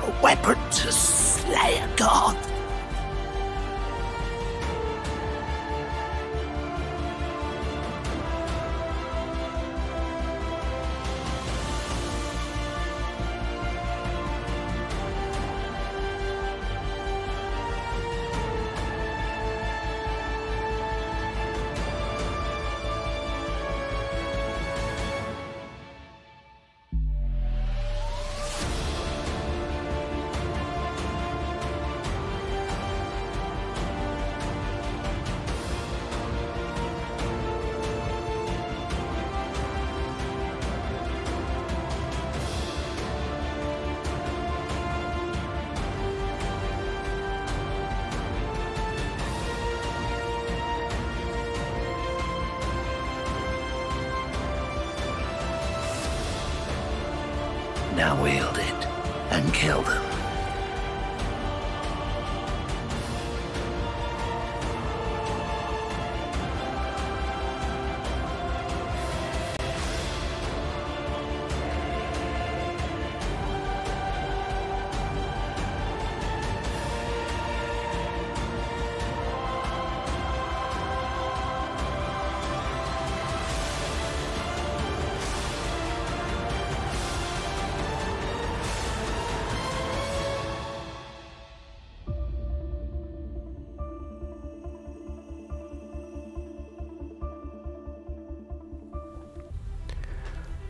a weapon to slay a god. Now wield it and kill them.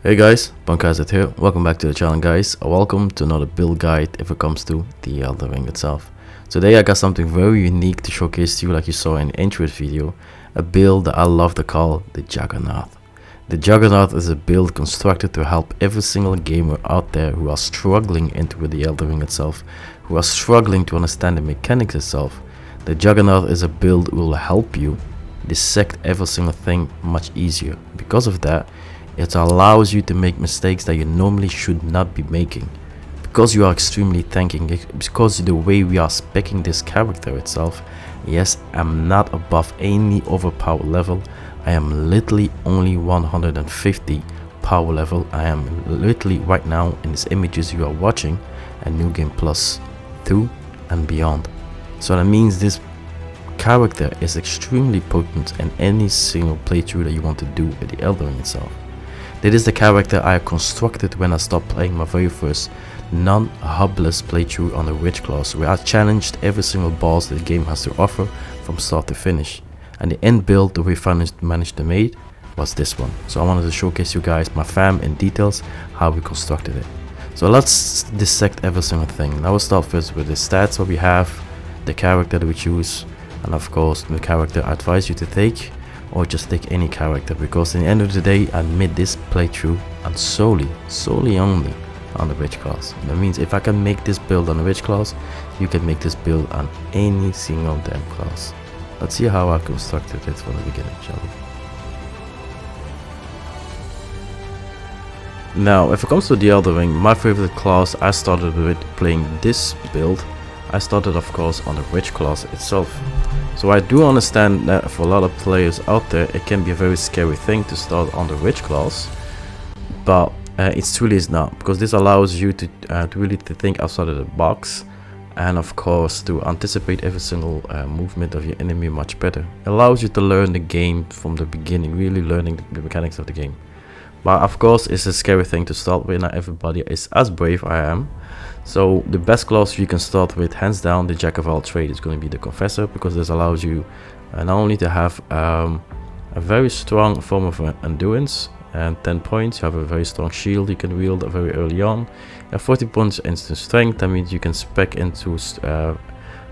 Hey guys, Bunkazet here. Welcome back to the channel, guys. Welcome to another build guide if it comes to the Elden Ring itself. Today I got something very unique to showcase to you, like you saw in the intro video. A build that I love to call the Juggernaut. The Juggernaut is a build constructed to help every single gamer out there who are struggling into the Elden Ring itself, who are struggling to understand the mechanics itself. The Juggernaut is a build that will help you dissect every single thing much easier. Because of that, it allows you to make mistakes that you normally should not be making, because you are extremely tanking, because the way we are speccing this character itself. Yes, I'm not above any overpower level. I am literally only 150 power level. I am literally right now in these images you are watching a New Game Plus 2 and beyond. So that means this character is extremely potent in any single playthrough that you want to do with the Elden Ring itself. This is the character I constructed when I stopped playing my very first non-hubless playthrough on the Witch class, where I challenged every single boss the game has to offer from start to finish. And the end build that we managed to make was this one. So I wanted to showcase you guys, my fam, in details how we constructed it. So let's dissect every single thing. I will start first with the stats that we have, the character that we choose, and of course the character I advise you to take, or just take any character, because in the end of the day I made this playthrough and solely only on the Witch class. That means if I can make this build on the Witch class, you can make this build on any single damn class. Let's see how I constructed it from the beginning, shall we? Now if it comes to the Elden Ring, my favorite class, I started with playing this build. I started of course on the Witch class itself. So I do understand that for a lot of players out there it can be a very scary thing to start on the Witch class, but it truly is not, because this allows you to really think outside of the box, and of course to anticipate every single movement of your enemy much better. It allows you to learn the game from the beginning, really learning the mechanics of the game. But of course it's a scary thing to start with. Not everybody is as brave I am. So the best class you can start with, hands down, the Jack of all trades, is going to be the Confessor, because this allows you not only to have a very strong form of endurance and 10 points, you have a very strong shield you can wield very early on, and 40 points instant strength. That means you can spec into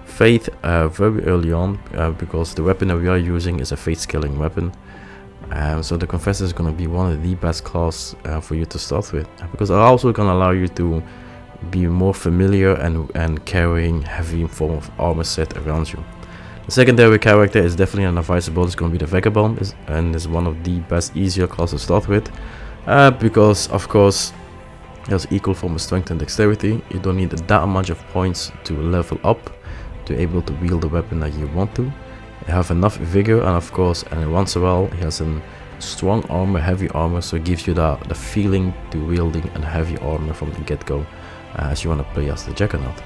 faith very early on, because the weapon that we are using is a faith scaling weapon. So the Confessor is going to be one of the best class for you to start with, because it's also going to allow you to be more familiar and carrying heavy form of armor set around you. The secondary character is definitely unadvisable. It's going to be the Vagabond, and is one of the best, easier classes to start with, because of course it has equal form of strength and dexterity. You don't need that much of points to level up to be able to wield the weapon that you want to. You have enough vigor, and of course, and once in a while he has a strong armor, heavy armor, so it gives you the feeling to wielding a heavy armor from the get-go. as you want to play as the Juggernaut.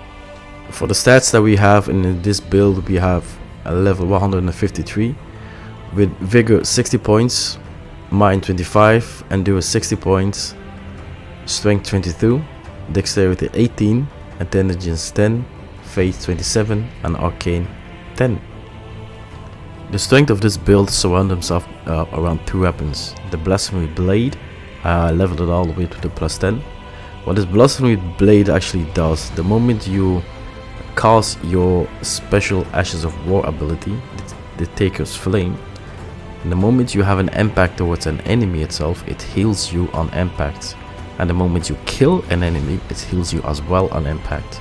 For the stats that we have in this build, we have a level 153 with Vigor 60 points, Mind 25, Endurance 60 points, Strength 22, Dexterity 18, Intelligence 10, Faith 27, and Arcane 10. The strength of this build surrounds himself around 2 weapons. The Blasphemy Blade, leveled it all the way to the +10. What this Blasphemy Blade actually does, the moment you cast your special Ashes of War ability, the Taker's Flame, and the moment you have an impact towards an enemy itself, it heals you on impact. And the moment you kill an enemy, it heals you as well on impact.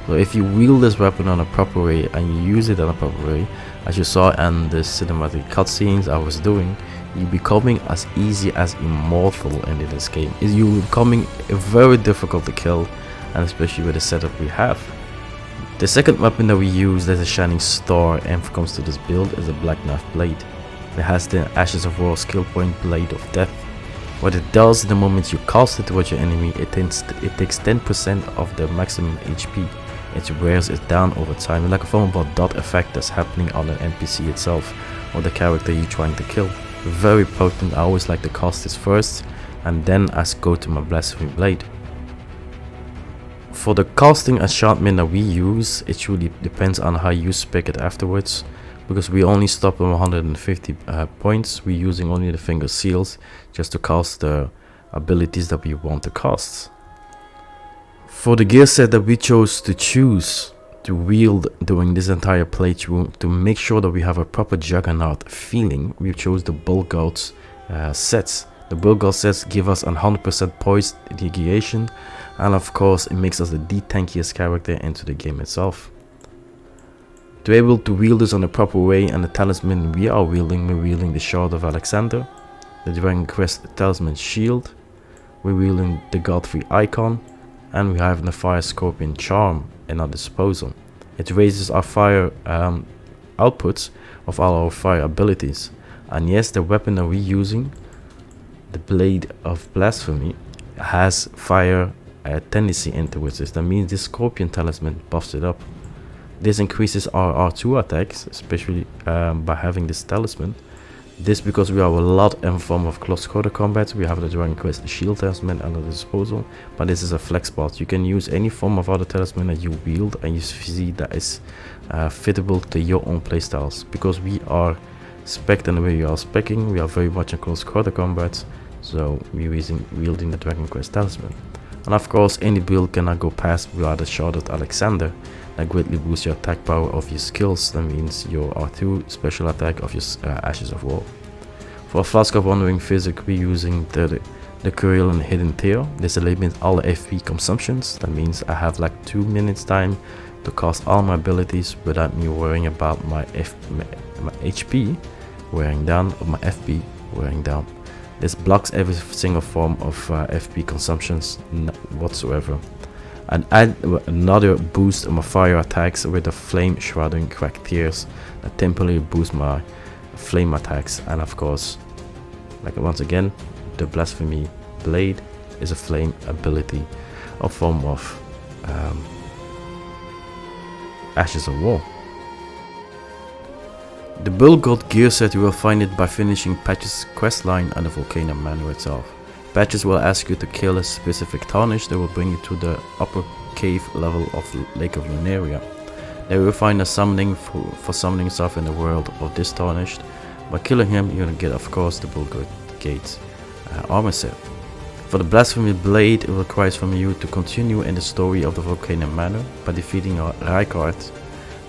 So if you wield this weapon on a proper way and you use it in a proper way, as you saw in the cinematic cutscenes I was doing, you're becoming as easy as Immortal in this game. You're becoming very difficult to kill, and especially with the setup we have. The second weapon that we use as a shining star and when it comes to this build is a Black Knife Blade. It has the Ashes of War skill point Blade of Death. What it does, the moment you cast it towards your enemy, it takes 10% of the maximum HP. It wears it down over time, like a form of a dot effect that's happening on an NPC itself or the character you're trying to kill. Very potent. I always like to cast this first and then go to my Blasphemy Blade. For the casting enchantment that we use, it really depends on how you spec it afterwards, because we only stop on 150 points. We're using only the finger seals just to cast the abilities that we want to cast. For the gear set that we chose to choose to wield during this entire playthrough, to make sure that we have a proper Juggernaut feeling, we chose the Bull Goats sets. The Bull Goat sets give us 100% poise negation, and of course it makes us the tankiest character into the game itself. To be able to wield this on a proper way, and the talisman we're wielding the Shard of Alexander, the Dragon Quest Talisman Shield, we're wielding the Godfrey Icon, and we have the Fire Scorpion Charm in our disposal. It raises our fire outputs of all our fire abilities. And yes, the weapon that we're using, the Blade of Blasphemy, has fire tendency into it. That means this Scorpion Talisman buffs it up. This increases our R2 attacks, especially by having this talisman. This because we have a lot in form of close quarter combat. We have the Dragon Quest Shield Talisman at our disposal, but this is a flex spot. You can use any form of other talisman that you wield and you see that is fittable to your own playstyles. Because we are spec'd in the way we are spec'ing, we are very much in close quarter combat, so we're wielding the Dragon Quest Talisman. And of course, any build cannot go past without the Shard of Alexander. That greatly boosts your attack power of your skills. That means your R2 special attack of your Ashes of War. For a Flask of Wandering Physic, we're using the Curial and Hidden Tear. This eliminates all the FP consumptions. That means I have like 2 minutes time to cast all my abilities without me worrying about my HP wearing down or my FP wearing down. This blocks every single form of FP consumptions whatsoever. And add another boost on my fire attacks with the Flame Shrouding Cracked Tears that temporarily boosts my flame attacks. And of course, like once again, the Blasphemy Blade is a flame ability, a form of Ashes of War. The Bull God gear set, you will find it by finishing Patch's questline and the Volcano Manor itself. Patches will ask you to kill a specific tarnish that will bring you to the upper cave level of Lake of Lunaria. There you will find a summoning for summoning stuff in the world of this tarnished. By killing him, you're gonna get, of course, the Bull God Gate armor set. For the Blasphemy Blade, it requires from you to continue in the story of the Volcano Manor by defeating Rykard,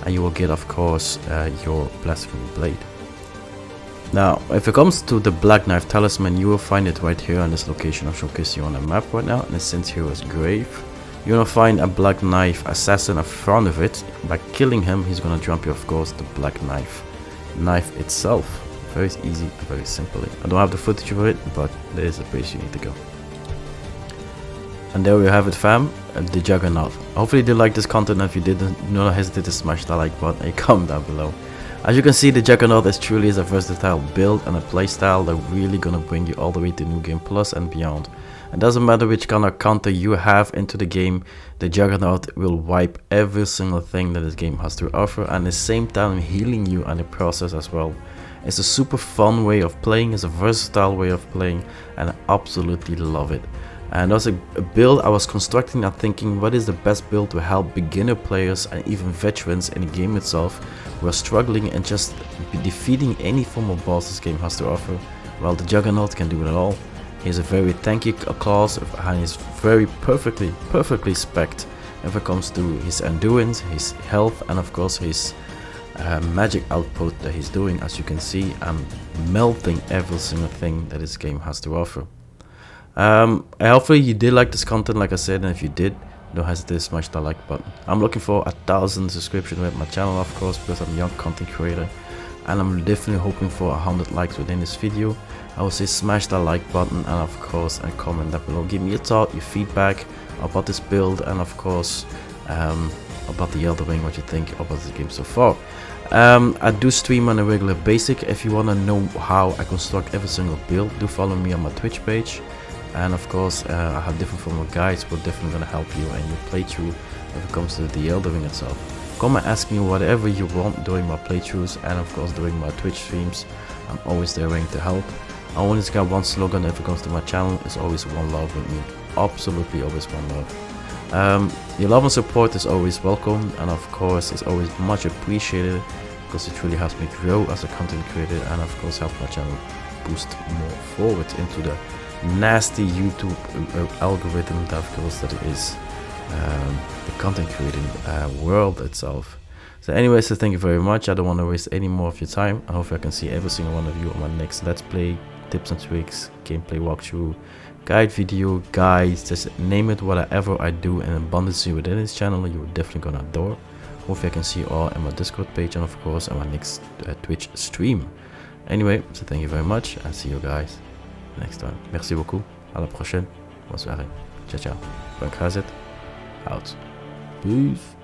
and you will get, of course, your Blasphemy Blade. Now, if it comes to the Black Knife Talisman, you will find it right here on this location I'm showcasing you on the map right now, in the Saint Hero's Grave. You're gonna find a Black Knife Assassin in front of it. By killing him, he's gonna drop you, of course, the Black Knife itself. Very easy and very simply. I don't have the footage of it, but there is a place you need to go. And there we have it, fam, the Juggernaut. Hopefully you did like this content, and if you did, do not hesitate to smash that like button and comment down below. As you can see, the Juggernaut truly is a versatile build and a playstyle that really gonna bring you all the way to New Game Plus and beyond. It doesn't matter which kind of counter you have into the game, the Juggernaut will wipe every single thing that this game has to offer, and at the same time healing you in the process as well. It's a super fun way of playing, it's a versatile way of playing, and I absolutely love it. And that's a build I was constructing and thinking, what is the best build to help beginner players and even veterans in the game itself who are struggling and just defeating any form of boss this game has to offer. Well, the Juggernaut can do it all. He has a very tanky class and he's very perfectly spec'd if it comes to his endurance, his health, and of course his magic output that he's doing. As you can see, I'm melting every single thing that this game has to offer. Hopefully you did like this content, like I said, and if you did, don't hesitate to smash that like button. I'm looking for 1,000 subscriptions with my channel, of course, because I'm a young content creator, and I'm definitely hoping for 100 likes within this video. I would say smash that like button, and of course a comment down below. Give me your thought, your feedback about this build, and of course about the Elden Ring, what you think about this game so far. I do stream on a regular basis. If you want to know how I construct every single build, do follow me on my Twitch page. And of course I have different form of guides who are definitely going to help you in your playthrough if it comes to the Elden Ring itself. Come and ask me whatever you want during my playthroughs, and of course during my Twitch streams. I'm always there ready to help. I always got one slogan if it comes to my channel: it's always one love with me. Absolutely always one love. Your love and support is always welcome, and of course it's always much appreciated, because it really helps me grow as a content creator, and of course help my channel boost more forward into the nasty YouTube algorithm that of course that it is the content creating world itself. So anyway, so thank you very much. I don't want to waste any more of your time. I hope I can see every single one of you on my next Let's Play, tips and tricks, gameplay walkthrough, guide video, guides, just name it. Whatever I do in abundance within this channel, you are definitely gonna adore. Hopefully I can see you all in my Discord page, and of course on my next Twitch stream. Anyway, so thank you very much, and see you guys next time. Merci beaucoup. À la prochaine. Bonne soirée. Ciao, ciao. Bunkazit. Out. Peace.